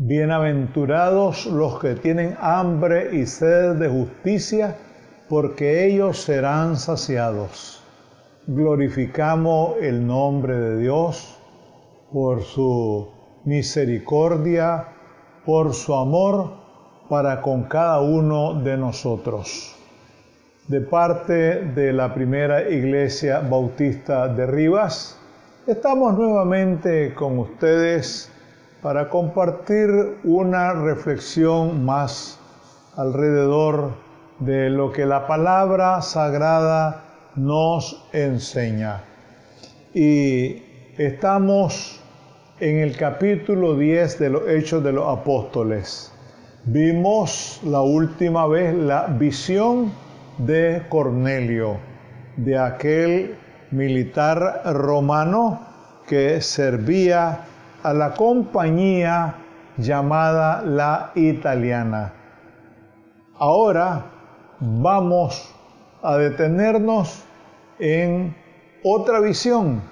Bienaventurados los que tienen hambre y sed de justicia, porque ellos serán saciados. Glorificamos el nombre de Dios por su misericordia, por su amor para con cada uno de nosotros. De parte de la Primera Iglesia Bautista de Rivas, estamos nuevamente con ustedes para compartir una reflexión más alrededor de lo que la palabra sagrada nos enseña. Y estamos en el capítulo 10 de los Hechos de los Apóstoles. Vimos la última vez la visión de Cornelio, de aquel militar romano que servía a la compañía llamada la Italiana. Ahora vamos a detenernos en otra visión,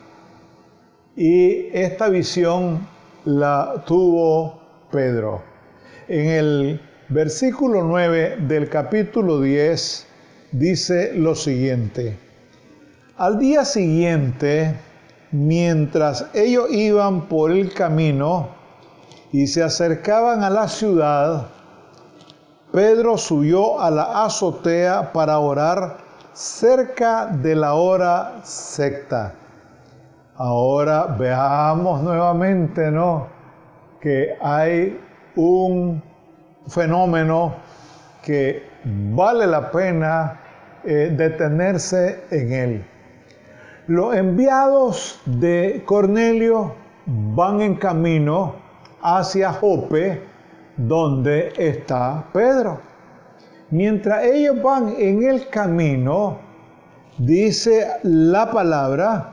y esta visión la tuvo Pedro. En el versículo 9 del capítulo 10 dice lo siguiente: al día siguiente, mientras ellos iban por el camino y se acercaban a la ciudad, Pedro subió a la azotea para orar cerca de la hora sexta. Ahora veamos nuevamente, que hay un fenómeno que vale la pena detenerse en él. Los enviados de Cornelio van en camino hacia Jope, donde está Pedro. Mientras ellos van en el camino, dice la palabra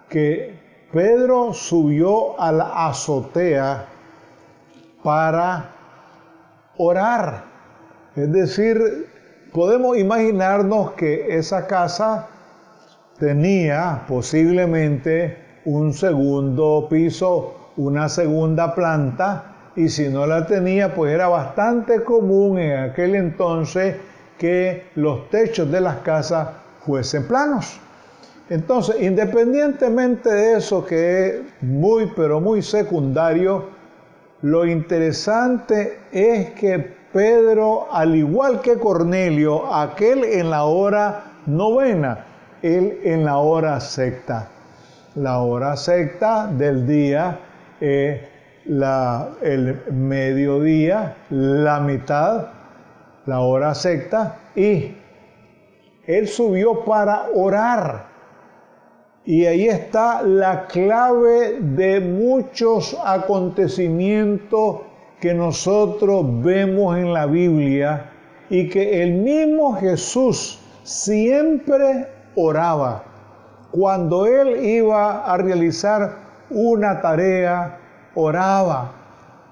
que Pedro subió a la azotea para orar. Es decir, podemos imaginarnos que esa casa tenía posiblemente un segundo piso, una segunda planta, y si no la tenía, pues era bastante común en aquel entonces que los techos de las casas fuesen planos. Entonces, independientemente de eso, que es muy, pero muy secundario, lo interesante es que Pedro, al igual que Cornelio, aquel en la hora novena, él en la hora sexta. La hora sexta del día es el mediodía, la mitad, la hora sexta, y él subió para orar. Y ahí está la clave de muchos acontecimientos que nosotros vemos en la Biblia y que el mismo Jesús siempre oraba. Cuando él iba a realizar una tarea, oraba.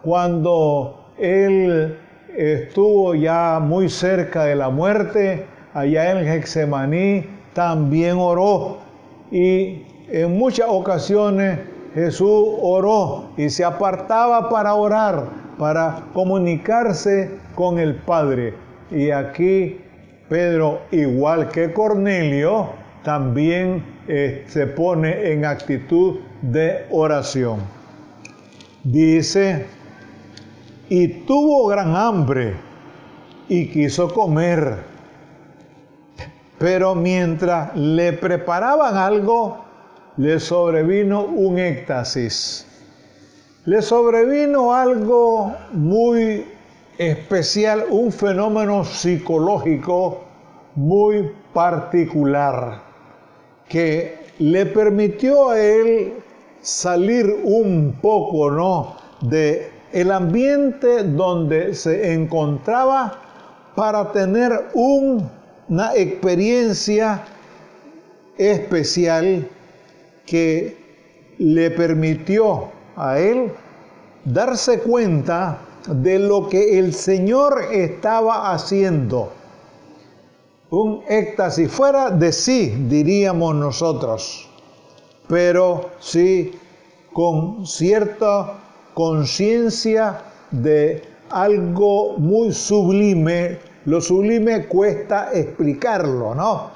Cuando él estuvo ya muy cerca de la muerte, allá en Getsemaní, también oró. Y en muchas ocasiones Jesús oró y se apartaba para orar, para comunicarse con el Padre. Y aquí Pedro, igual que Cornelio, también se pone en actitud de oración. Dice: y tuvo gran hambre y quiso comer. Pero mientras le preparaban algo, le sobrevino un éxtasis. Le sobrevino algo muy especial, un fenómeno psicológico muy particular, que le permitió a él salir un poco, de el ambiente donde se encontraba, para tener una experiencia especial que le permitió a él darse cuenta de lo que el Señor estaba haciendo. Un éxtasis fuera de sí, diríamos nosotros, pero sí con cierta conciencia de algo muy sublime. Lo sublime cuesta explicarlo, ¿no?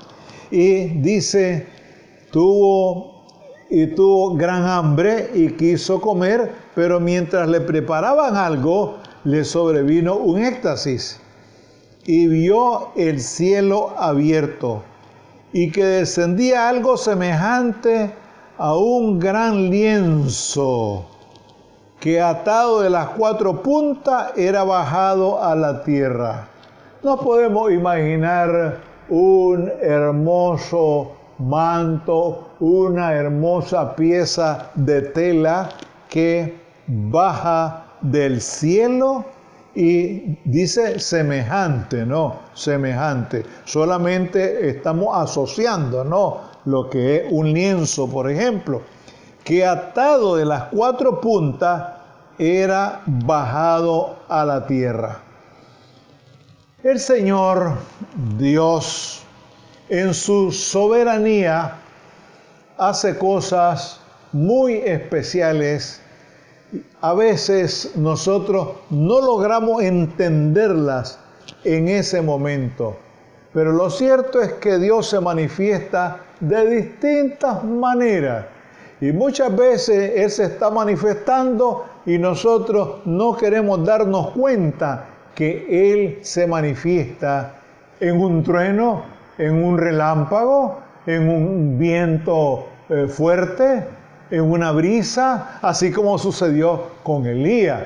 Y dice, tuvo gran hambre y quiso comer, pero mientras le preparaban algo, le sobrevino un éxtasis y vio el cielo abierto y que descendía algo semejante a un gran lienzo que atado de las 4 puntas era bajado a la tierra. No podemos imaginar un hermoso manto, una hermosa pieza de tela que baja del cielo y dice semejante, ¿no? Semejante. Solamente estamos asociando, ¿no? Lo que es un lienzo, por ejemplo, que atado de las 4 puntas era bajado a la tierra. El Señor Dios, en su soberanía, hace cosas muy especiales. A veces nosotros no logramos entenderlas en ese momento, pero lo cierto es que Dios se manifiesta de distintas maneras y muchas veces Él se está manifestando y nosotros no queremos darnos cuenta que Él se manifiesta en un trueno, en un relámpago, en un viento fuerte, en una brisa, así como sucedió con Elías.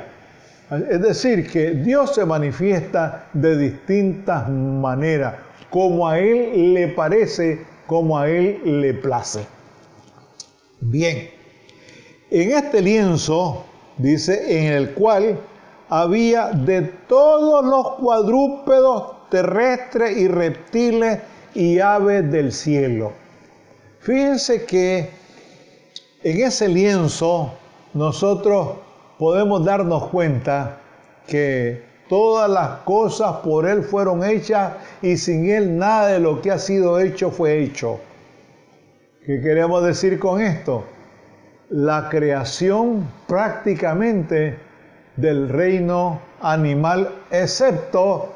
Es decir, que Dios se manifiesta de distintas maneras, como a Él le parece, como a Él le place. Bien, en este lienzo, dice, en el cual había de todos los cuadrúpedos terrestres y reptiles y aves del cielo. Fíjense que en ese lienzo nosotros podemos darnos cuenta que todas las cosas por Él fueron hechas y sin Él nada de lo que ha sido hecho fue hecho. ¿Qué queremos decir con esto? La creación prácticamente del reino animal, excepto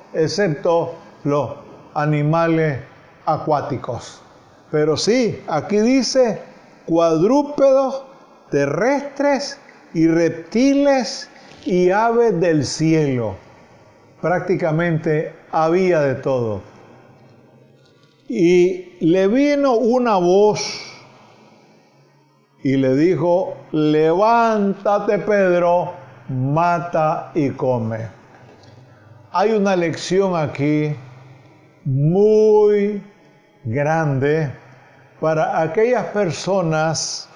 los animales acuáticos. Pero sí, aquí dice cuadrúpedos terrestres y reptiles y aves del cielo. Prácticamente había de todo. Y le vino una voz y le dijo, levántate Pedro, mata y come. Hay una lección aquí muy grande para aquellas personas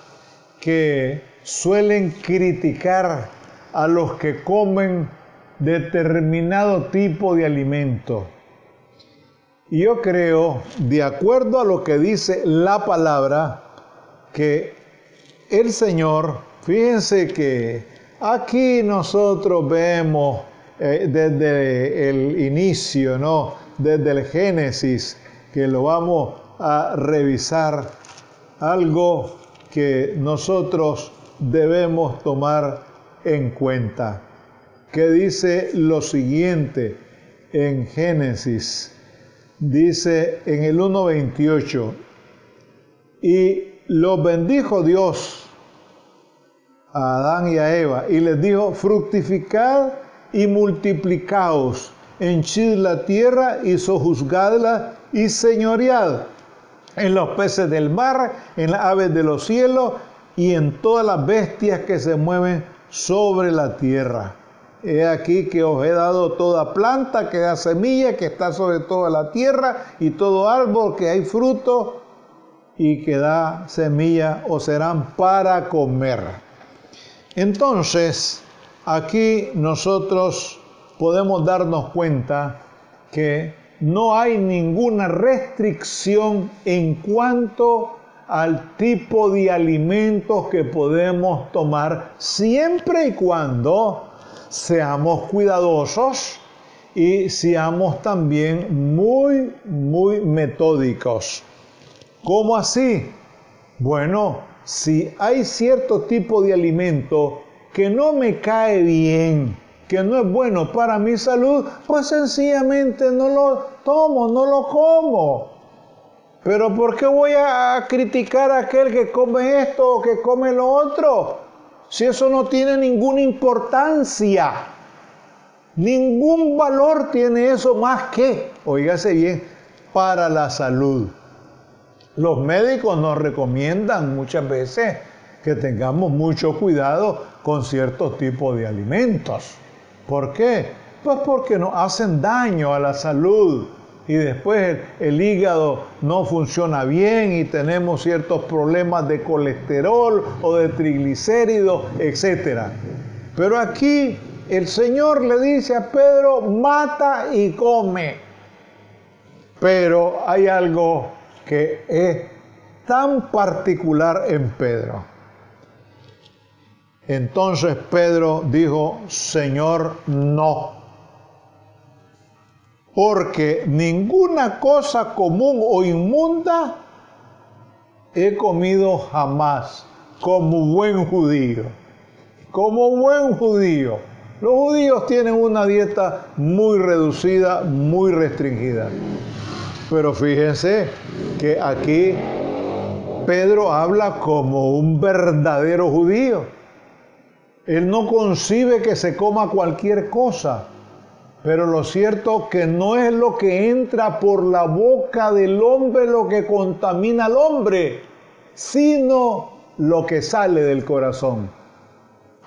que suelen criticar a los que comen determinado tipo de alimento. Y yo creo, de acuerdo a lo que dice la palabra, que el Señor, fíjense que aquí nosotros vemos desde el inicio, ¿no? Desde el Génesis, que lo vamos a revisar, algo que nosotros debemos tomar en cuenta, que dice lo siguiente en Génesis, dice en el 1:28, y los bendijo Dios a Adán y a Eva, y les dijo, fructificad y multiplicaos, henchid la tierra y sojuzgadla y señoread en los peces del mar, en las aves de los cielos y en todas las bestias que se mueven sobre la tierra. He aquí que os he dado toda planta que da semilla, que está sobre toda la tierra, y todo árbol que hay fruto y que da semilla os serán para comer. Entonces, aquí nosotros podemos darnos cuenta que no hay ninguna restricción en cuanto al tipo de alimentos que podemos tomar, siempre y cuando seamos cuidadosos y seamos también muy metódicos. ¿Cómo así? Bueno, si hay cierto tipo de alimento que no me cae bien, que no es bueno para mi salud, pues sencillamente no lo tomo, no lo como. Pero ¿por qué voy a criticar a aquel que come esto o que come lo otro? Si eso no tiene ninguna importancia. Ningún valor tiene eso más que, oígase bien, para la salud. Los médicos nos recomiendan muchas veces que tengamos mucho cuidado con ciertos tipos de alimentos. ¿Por qué? Pues porque nos hacen daño a la salud y después el hígado no funciona bien y tenemos ciertos problemas de colesterol o de triglicéridos, etc. Pero aquí el Señor le dice a Pedro, mata y come. Pero hay algo que es tan particular en Pedro. Entonces Pedro dijo, Señor, no. Porque ninguna cosa común o inmunda he comido jamás como buen judío. Como buen judío. Los judíos tienen una dieta muy reducida, muy restringida. Pero fíjense que aquí Pedro habla como un verdadero judío. Él no concibe que se coma cualquier cosa. Pero lo cierto que no es lo que entra por la boca del hombre lo que contamina al hombre, sino lo que sale del corazón.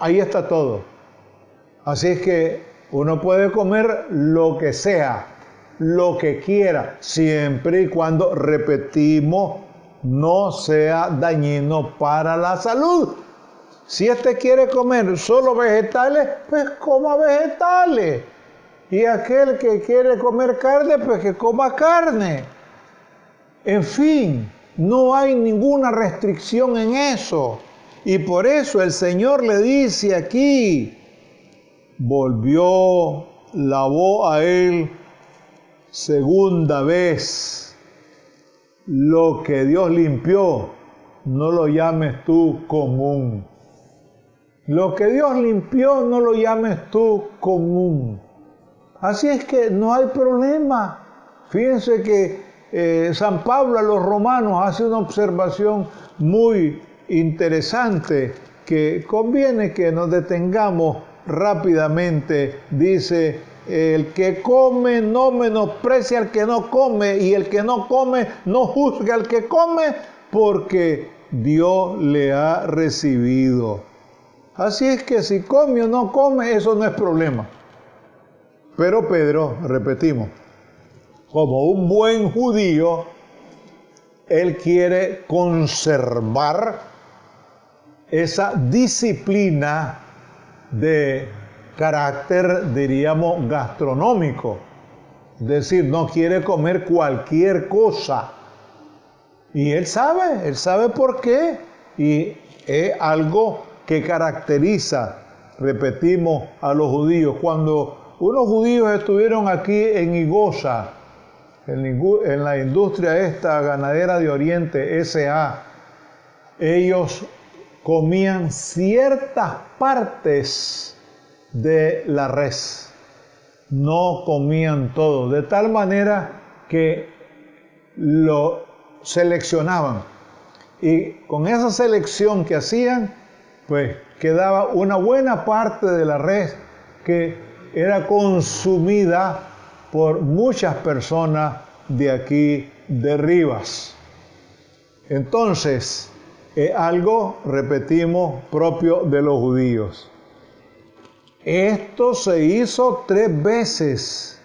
Ahí está todo. Así es que uno puede comer lo que sea, lo que quiera, siempre y cuando, repetimos, no sea dañino para la salud. Si quiere comer solo vegetales, pues coma vegetales. Y aquel que quiere comer carne, pues que coma carne. En fin, no hay ninguna restricción en eso. Y por eso el Señor le dice aquí, volvió la voz a él segunda vez. Lo que Dios limpió, no lo llames tú común. Lo que Dios limpió, no lo llames tú común. Así es que no hay problema. Fíjense que San Pablo a los romanos hace una observación muy interesante que conviene que nos detengamos rápidamente. Dice, el que come no menosprecia al que no come y el que no come no juzga al que come porque Dios le ha recibido. Así es que si come o no come, eso no es problema. Pero Pedro, repetimos, como un buen judío, él quiere conservar esa disciplina de carácter, diríamos, gastronómico. Es decir, no quiere comer cualquier cosa. Y él sabe por qué. Y es algo que caracteriza, repetimos, a los judíos. Cuando unos judíos estuvieron aquí en Igosa, en la industria esta ganadera de Oriente, S.A., ellos comían ciertas partes de la res, no comían todo, de tal manera que lo seleccionaban. Y con esa selección que hacían, pues quedaba una buena parte de la res que era consumida por muchas personas de aquí de Rivas. Entonces, es algo, repetimos, propio de los judíos. Esto se hizo 3 veces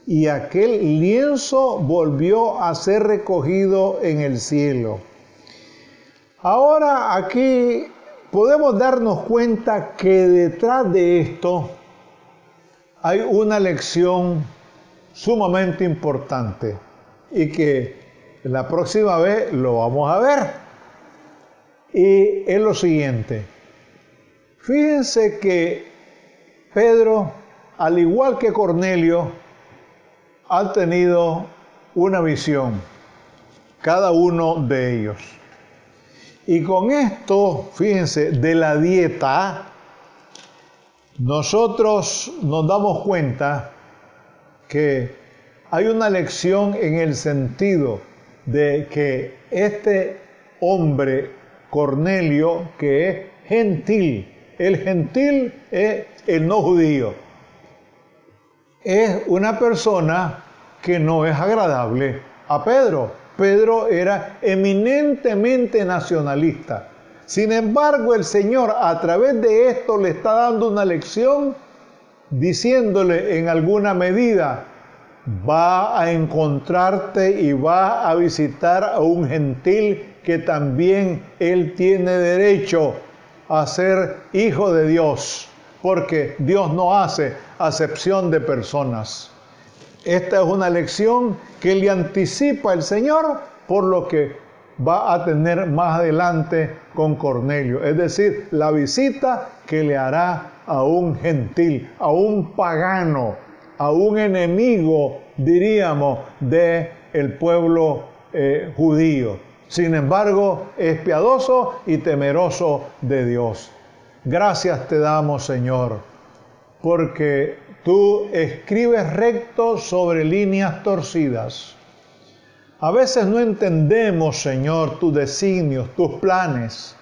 y aquel lienzo volvió a ser recogido en el cielo. Ahora aquí podemos darnos cuenta que detrás de esto hay una lección sumamente importante y que la próxima vez lo vamos a ver. Y es lo siguiente. Fíjense que Pedro, al igual que Cornelio, ha tenido una visión, cada uno de ellos. Y con esto, fíjense, de la dieta, nosotros nos damos cuenta que hay una lección en el sentido de que este hombre Cornelio, que es gentil, el gentil es el no judío, es una persona que no es agradable a Pedro. Pedro era eminentemente nacionalista. Sin embargo, el Señor a través de esto le está dando una lección, diciéndole en alguna medida: va a encontrarte y va a visitar a un gentil que también él tiene derecho a ser hijo de Dios, porque Dios no hace acepción de personas. Esta es una lección que le anticipa el Señor por lo que va a tener más adelante con Cornelio, es decir, la visita que le hará a un gentil, a un pagano, a un enemigo, diríamos, del pueblo judío. Sin embargo, es piadoso y temeroso de Dios. Gracias te damos, Señor, porque tú escribes recto sobre líneas torcidas. A veces no entendemos, Señor, tus designios, tus planes,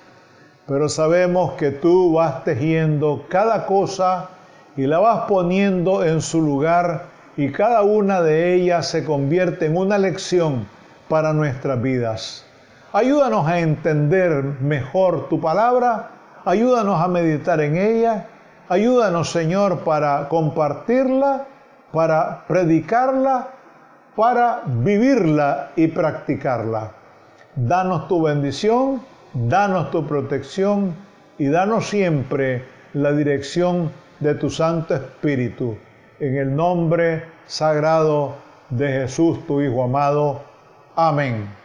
pero sabemos que tú vas tejiendo cada cosa y la vas poniendo en su lugar, y cada una de ellas se convierte en una lección para nuestras vidas. Ayúdanos a entender mejor tu palabra, ayúdanos a meditar en ella, ayúdanos, Señor, para compartirla, para predicarla, para vivirla y practicarla. Danos tu bendición, danos tu protección y danos siempre la dirección de tu Santo Espíritu. En el nombre sagrado de Jesús, tu Hijo amado. Amén.